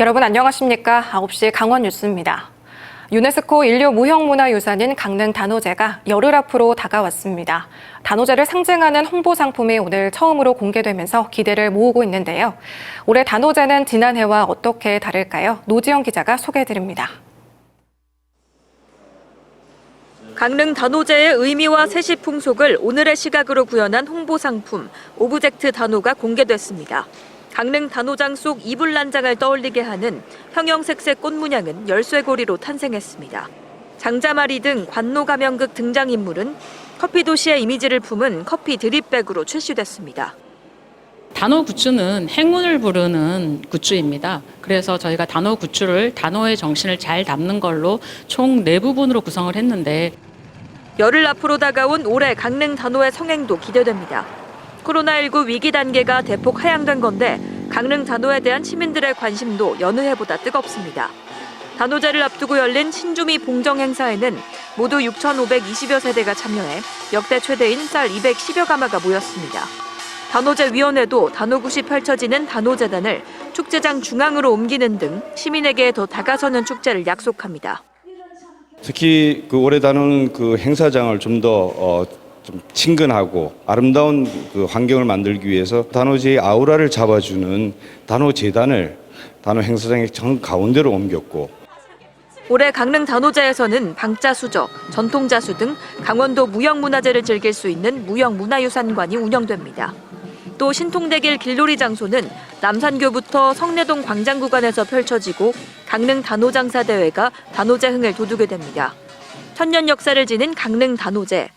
여러분 안녕하십니까? 9시 강원 뉴스입니다. 유네스코 인류 무형문화유산인 강릉 단오제가 열흘 앞으로 다가왔습니다. 단오제를 상징하는 홍보 상품이 오늘 처음으로 공개되면서 기대를 모으고 있는데요. 올해 단오제는 지난해와 어떻게 다를까요? 노지영 기자가 소개해드립니다. 강릉 단오제의 의미와 세시 풍속을 오늘의 시각으로 구현한 홍보 상품 오브젝트 단오가 공개됐습니다. 강릉 단오장 속 이불난장을 떠올리게 하는 형형색색 꽃 문양은 열쇠고리로 탄생했습니다. 장자마리 등 관노 가면극 등장인물은 커피 도시의 이미지를 품은 커피 드립백으로 출시됐습니다. 단오 굿즈는 행운을 부르는 굿즈입니다. 그래서 저희가 단오 굿즈를 단오의 정신을 잘 담는 걸로 총 4부분으로 구성을 했는데 열흘 앞으로 다가온 올해 강릉 단오의 성행도 기대됩니다. 코로나19 위기 단계가 대폭 하향된 건데 강릉 단오에 대한 시민들의 관심도 여느 해보다 뜨겁습니다. 단오제를 앞두고 열린 신주미 봉정 행사에는 모두 6,520여 세대가 참여해 역대 최대인 쌀 210여 가마가 모였습니다. 단오제 위원회도 단오굿이 펼쳐지는 단오재단을 축제장 중앙으로 옮기는 등 시민에게 더 다가서는 축제를 약속합니다. 특히 올해 단오는 행사장을 좀 더 좀 친근하고 아름다운 환경을 만들기 위해서 단오제의 아우라를 잡아주는 단오재단을 단오 행사장의 정 가운데로 옮겼고, 올해 강릉 단오제에서는 방자수저, 전통자수 등 강원도 무형문화재를 즐길 수 있는 무형문화유산관이 운영됩니다. 또 신통대길 길놀이 장소는 남산교부터 성내동 광장 구간에서 펼쳐지고 강릉 단오장사대회가 단오제 흥을 돋우게 됩니다. 천년 역사를 지닌 강릉 단오제.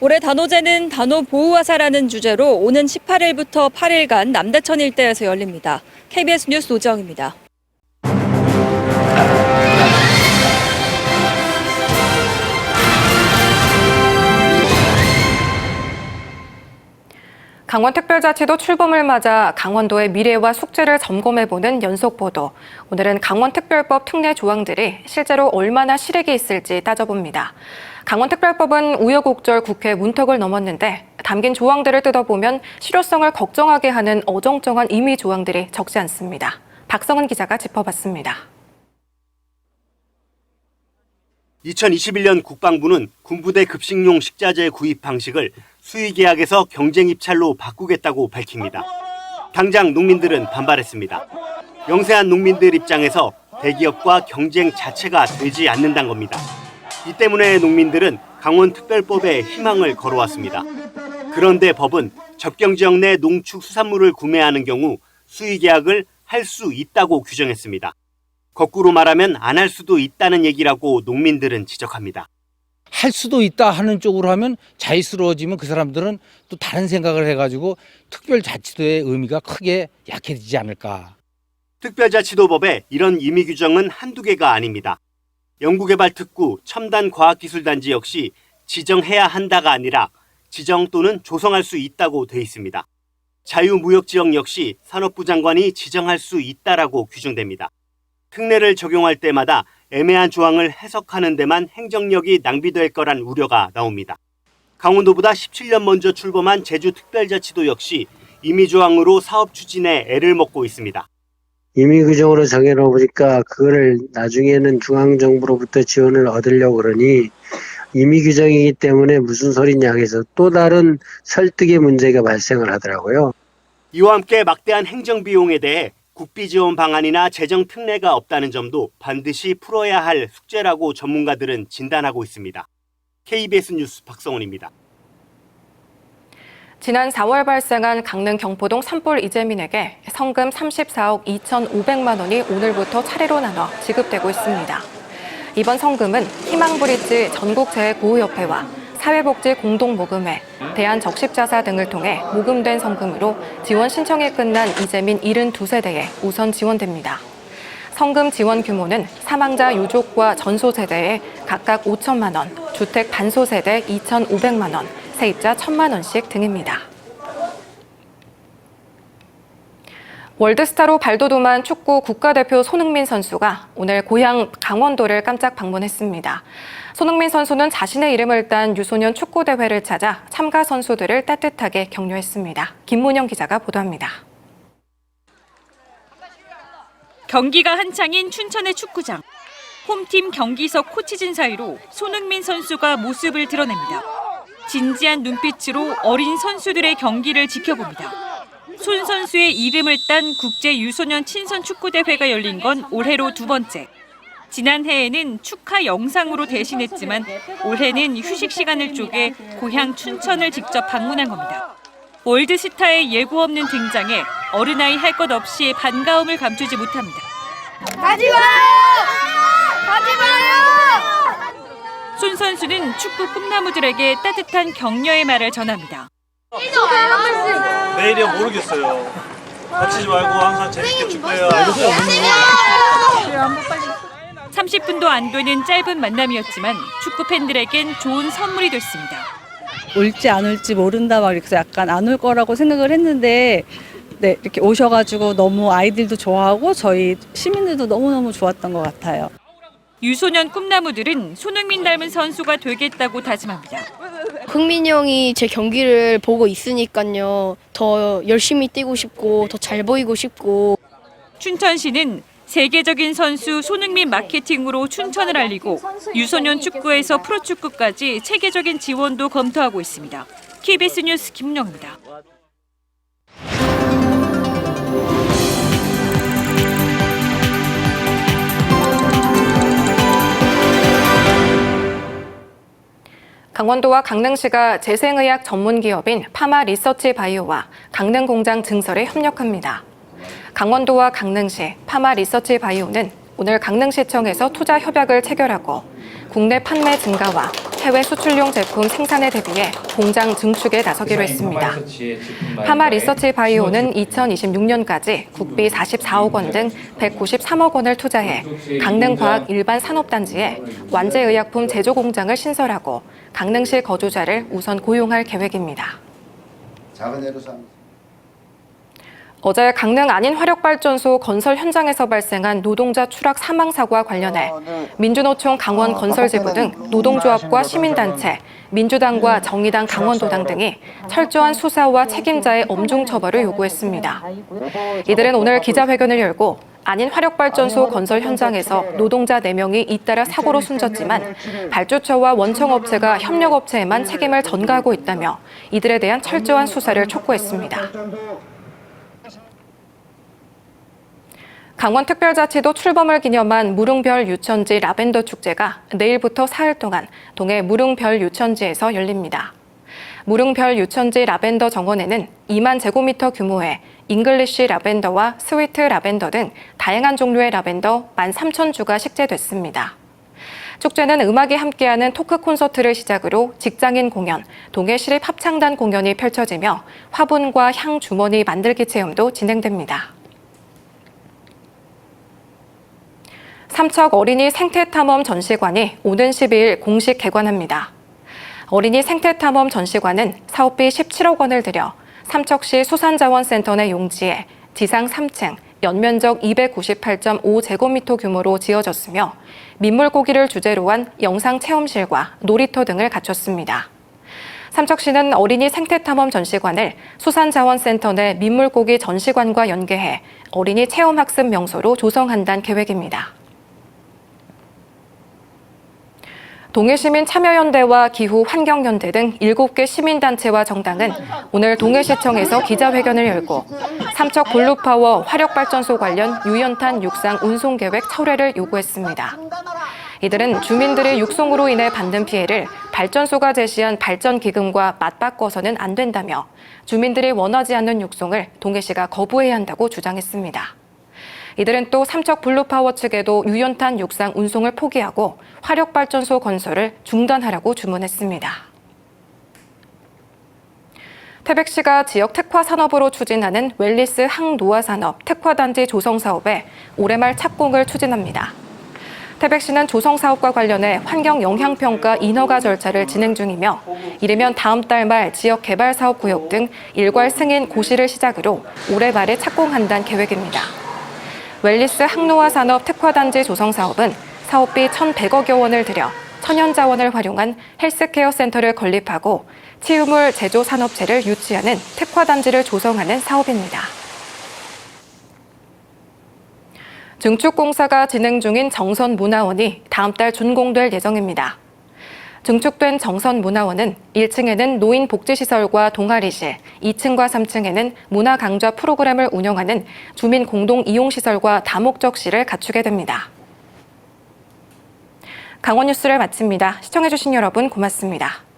올해 단오제는 단오 보호화사라는 주제로 오는 18일부터 8일간 남대천 일대에서 열립니다. KBS 뉴스 노지영입니다. 강원특별자치도 출범을 맞아 강원도의 미래와 숙제를 점검해보는 연속보도. 오늘은 강원특별법 특례 조항들이 실제로 얼마나 실익이 있을지 따져봅니다. 강원특별법은 우여곡절 국회 문턱을 넘었는데 담긴 조항들을 뜯어보면 실효성을 걱정하게 하는 어정쩡한 임의 조항들이 적지 않습니다. 박성은 기자가 짚어봤습니다. 2021년 국방부는 군부대 급식용 식자재 구입 방식을 수의계약에서 경쟁 입찰로 바꾸겠다고 밝힙니다. 당장 농민들은 반발했습니다. 영세한 농민들 입장에서 대기업과 경쟁 자체가 되지 않는다는 겁니다. 이 때문에 농민들은 강원특별법에 희망을 걸어왔습니다. 그런데 법은 접경지역 내 농축수산물을 구매하는 경우 수의계약을 할 수 있다고 규정했습니다. 거꾸로 말하면 안 할 수도 있다는 얘기라고 농민들은 지적합니다. 할 수도 있다 하는 쪽으로 하면 자유스러워지면 그 사람들은 또 다른 생각을 해가지고 특별자치도의 의미가 크게 약해지지 않을까. 특별자치도법에 이런 임의 규정은 한두 개가 아닙니다. 연구개발특구 첨단과학기술단지 역시 지정해야 한다가 아니라 지정 또는 조성할 수 있다고 돼 있습니다. 자유무역지역 역시 산업부 장관이 지정할 수 있다라고 규정됩니다. 특례를 적용할 때마다 애매한 조항을 해석하는 데만 행정력이 낭비될 거란 우려가 나옵니다. 강원도보다 17년 먼저 출범한 제주특별자치도 역시 임의 조항으로 사업 추진에 애를 먹고 있습니다. 임의 규정으로 정해놓으니까 그거를 나중에는 중앙정부로부터 지원을 얻으려고 그러니 임의 규정이기 때문에 무슨 소리냐 해서 또 다른 설득의 문제가 발생을 하더라고요. 이와 함께 막대한 행정비용에 대해 국비지원 방안이나 재정 특례가 없다는 점도 반드시 풀어야 할 숙제라고 전문가들은 진단하고 있습니다. KBS 뉴스 박성훈입니다. 지난 4월 발생한 강릉 경포동 산불 이재민에게 성금 34억 2,500만 원이 오늘부터 차례로 나눠 지급되고 있습니다. 이번 성금은 희망브릿지 전국재해구호협회와 사회복지공동모금회, 대한적십자사 등을 통해 모금된 성금으로 지원 신청이 끝난 이재민 72세대에 우선 지원됩니다. 성금 지원 규모는 사망자 유족과 전소세대에 각각 5천만 원, 주택 단소세대 2,500만 원, 세입자 1,000만 원씩 등입니다. 월드스타로 발돋움한 축구 국가대표 손흥민 선수가 오늘 고향 강원도를 깜짝 방문했습니다. 손흥민 선수는 자신의 이름을 딴 유소년 축구대회를 찾아 참가 선수들을 따뜻하게 격려했습니다. 김문영 기자가 보도합니다. 경기가 한창인 춘천의 축구장. 홈팀 경기석 코치진 사이로 손흥민 선수가 모습을 드러냅니다. 진지한 눈빛으로 어린 선수들의 경기를 지켜봅니다. 손 선수의 이름을 딴 국제 유소년 친선 축구대회가 열린 건 올해로 두 번째. 지난해에는 축하 영상으로 대신했지만 올해는 휴식 시간을 쪼개 고향 춘천을 직접 방문한 겁니다. 월드스타의 예고 없는 등장에 어린아이 할 것 없이 반가움을 감추지 못합니다. 가지 마요! 가지 마요! 손 선수는 축구 꿈나무들에게 따뜻한 격려의 말을 전합니다. 내일이야 모르겠어요. 다치지 말고 항상 재밌게 축구해요. 알겠어요? 30분도 안 되는 짧은 만남이었지만 축구 팬들에겐 좋은 선물이 됐습니다. 올지 안 올지 모른다 막 이렇게 약간 안 올 거라고 생각을 했는데 네, 이렇게 오셔가지고 너무 아이들도 좋아하고 저희 시민들도 너무너무 좋았던 것 같아요. 유소년 꿈나무들은 손흥민 닮은 선수가 되겠다고 다짐합니다. 흥민이 형이 제 경기를 보고 있으니까요. 더 열심히 뛰고 싶고 더 잘 보이고 싶고. 춘천시는 세계적인 선수 손흥민 마케팅으로 춘천을 알리고 유소년 축구에서 프로축구까지 체계적인 지원도 검토하고 있습니다. KBS 뉴스 김용입니다. 강원도와 강릉시가 재생의학 전문기업인 파마 리서치 바이오와 강릉 공장 증설에 협력합니다. 강원도와 강릉시 파마 리서치 바이오는 오늘 강릉시청에서 투자 협약을 체결하고 국내 판매 증가와 해외 수출용 제품 생산에 대비해 공장 증축에 나서기로 했습니다. 파마 리서치 바이오는 2026년까지 국비 44억 원 등 193억 원을 투자해 강릉과학 일반 산업단지에 완제의약품 제조 공장을 신설하고 강릉시 거주자를 우선 고용할 계획입니다. 어제 강릉 안인화력발전소 건설 현장에서 발생한 노동자 추락 사망 사고와 관련해 민주노총 강원 건설지부 등 노동조합과 시민단체, 민주당과 정의당 강원도당 등이 철저한 수사와 책임자의 엄중 처벌을 요구했습니다. 이들은 오늘 기자회견을 열고 안인화력발전소 건설 현장에서 노동자 4명이 잇따라 사고로 숨졌지만 발주처와 원청업체가 협력업체에만 책임을 전가하고 있다며 이들에 대한 철저한 수사를 촉구했습니다. 강원특별자치도 출범을 기념한 무릉별 유천지 라벤더 축제가 내일부터 사흘 동안 동해 무릉별 유천지에서 열립니다. 무릉별 유천지 라벤더 정원에는 2만 제곱미터 규모의 잉글리쉬 라벤더와 스위트 라벤더 등 다양한 종류의 라벤더 13,000주가 식재됐습니다. 축제는 음악이 함께하는 토크 콘서트를 시작으로 직장인 공연, 동해 시립 합창단 공연이 펼쳐지며 화분과 향 주머니 만들기 체험도 진행됩니다. 삼척 어린이 생태탐험 전시관이 오는 12일 공식 개관합니다. 어린이 생태탐험 전시관은 사업비 17억 원을 들여 삼척시 수산자원센터 내 용지에 지상 3층, 연면적 298.5제곱미터 규모로 지어졌으며 민물고기를 주제로 한 영상체험실과 놀이터 등을 갖췄습니다. 삼척시는 어린이 생태탐험 전시관을 수산자원센터 내 민물고기 전시관과 연계해 어린이 체험학습 명소로 조성한다는 계획입니다. 동해시민 참여연대와 기후환경연대 등 7개 시민단체와 정당은 오늘 동해시청에서 기자회견을 열고 삼척 블루파워 화력발전소 관련 유연탄 육상 운송계획 철회를 요구했습니다. 이들은 주민들이 육송으로 인해 받는 피해를 발전소가 제시한 발전기금과 맞바꿔서는 안 된다며 주민들이 원하지 않는 육송을 동해시가 거부해야 한다고 주장했습니다. 이들은 또 삼척 블루파워 측에도 유연탄 육상 운송을 포기하고 화력발전소 건설을 중단하라고 주문했습니다. 태백시가 지역 특화 산업으로 추진하는 웰리스 항노화산업 특화단지 조성 사업에 올해 말 착공을 추진합니다. 태백시는 조성 사업과 관련해 환경 영향평가 인허가 절차를 진행 중이며 이르면 다음 달 말 지역 개발 사업 구역 등 일괄 승인 고시를 시작으로 올해 말에 착공한다는 계획입니다. 웰리스 항노화 산업 특화단지 조성 사업은 사업비 1,100억여 원을 들여 천연자원을 활용한 헬스케어 센터를 건립하고 치유물 제조 산업체를 유치하는 특화단지를 조성하는 사업입니다. 증축공사가 진행 중인 정선문화원이 다음 달 준공될 예정입니다. 증축된 정선문화원은 1층에는 노인복지시설과 동아리실, 2층과 3층에는 문화강좌 프로그램을 운영하는 주민 공동 이용시설과 다목적실을 갖추게 됩니다. 강원 뉴스를 마칩니다. 시청해주신 여러분 고맙습니다.